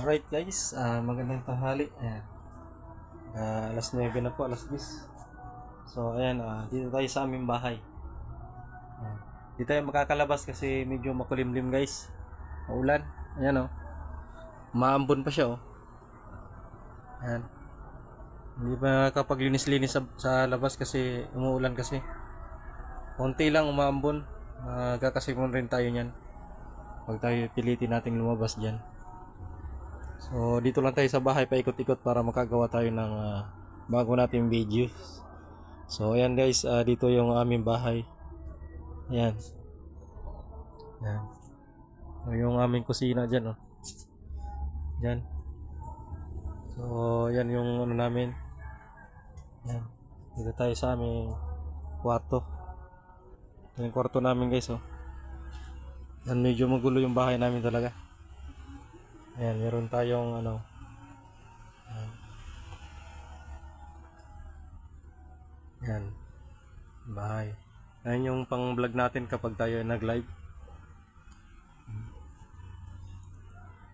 Alright guys, magandang tanghali. Ayan. Alas 9 na po, alas 10. So ayan, dito tayo sa aming bahay. Dito tayo makakalabas kasi medyo makulimlim guys. Maulan. Ayan Maambon pa siya Ayan. Hindi pa nakapaglinis-linis sa labas kasi umuulan kasi. Konti lang umaambon. Magkakasimon rin tayo niyan. Pag tayo pilitin nating lumabas diyan. So dito lang tayo sa bahay paikot-ikot para makagawa tayo ng bago nating videos. So ayan guys, dito yung aming bahay. Ayan. Ayan. So, yung aming kusina dyan Dyan. So ayan yung ano namin. Ayan. Dito tayo sa aming kwarto. Ito yung kwarto namin guys Ayan, medyo magulo yung bahay namin talaga. Ayan, meron tayong ayan. Ayan, bahay. Ayan yung pang vlog natin kapag tayo nag live.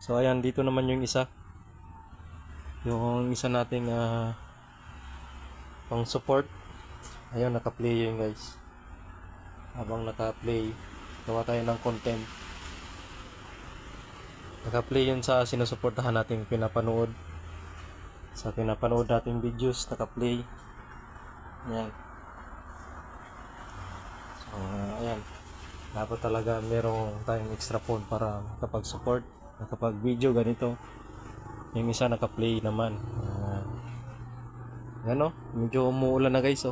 So ayan, dito naman yung isa. Yung isa nating pang support. Ayun, naka-play yun guys. Habang naka-play, gawa tayo ng content. Naka-play yun sa sinusuportahan nating pinapanood. Sa pinapanood nating videos, naka-play. Ayan. So ayan, dapat talaga merong tayong extra phone para makapag-support, makapag-video ganito. Yung isa naka-play naman. Ayan medyo umuulan na guys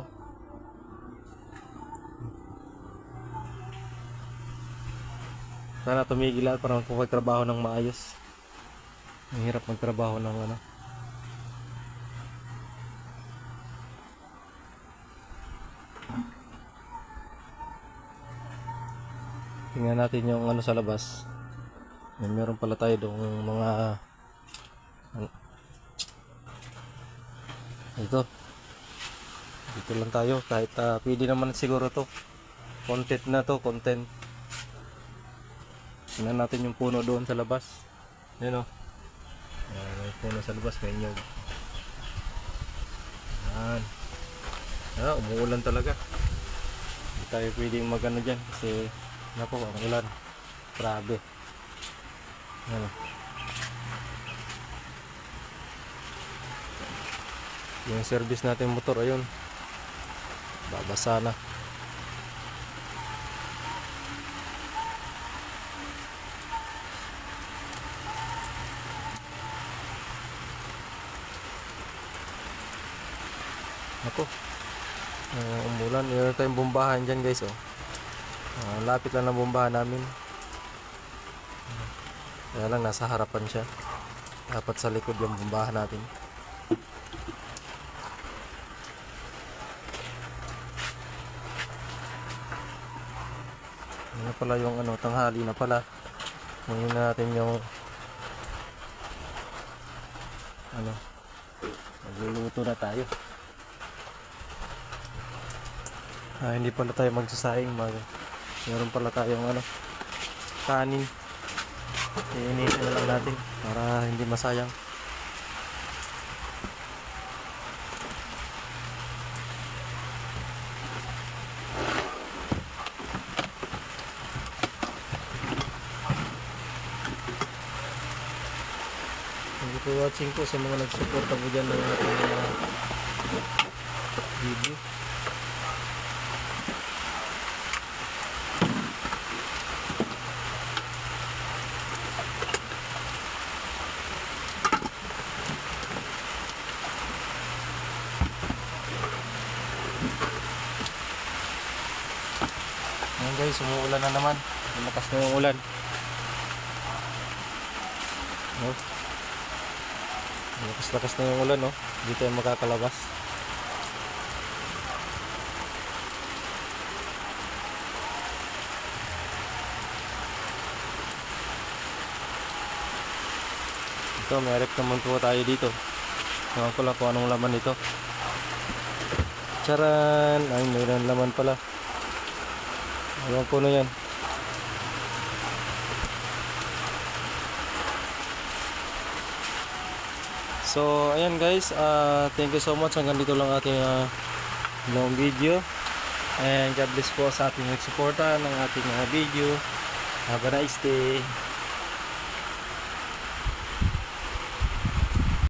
Sana tumigil lang para makapagtrabaho ng maayos. Ang hirap magtrabaho ng Tingnan natin yung sa labas. Meron pala tayo doong mga dito lang tayo kahit pwede naman siguro to content. Tingnan natin yung puno doon sa labas. Ayan may puno sa labas, may nyog. Ayan. Umuulan talaga. Hindi tayo pwedeng magano dyan kasi naku, ang ulan. Grabe. Ayan yung service natin motor, ayun. Babasa na. Ako umulan. Meron tayong bombahan dyan guys lapit lang ng bombahan namin, kaya lang nasa harapan siya. Dapat sa likod yung bombahan natin. Ano pala yung tanghali na pala. Ngayon natin yung magluluto na tayo. Hindi pala tayo magsasaing. Meron pala tayong kanin. Iinitin na lang natin para hindi masayang. Thank you for watching po sa mga nagsuporta po dyan ng ating video. Ayan guys, umuulan na naman. Malakas na yung ulan. Lakas-lakas na yung ulan Hindi tayo makakalabas. Ito, may rep naman po tayo dito. Ewan ko lang kung anong laman ito. Charan! Ay, mayroon laman pala. Ewan ko na yan. So, ayan guys, thank you so much. Hanggang dito lang ating long video. And God bless po sa ating nagsuporta ng ating video. Have a nice day.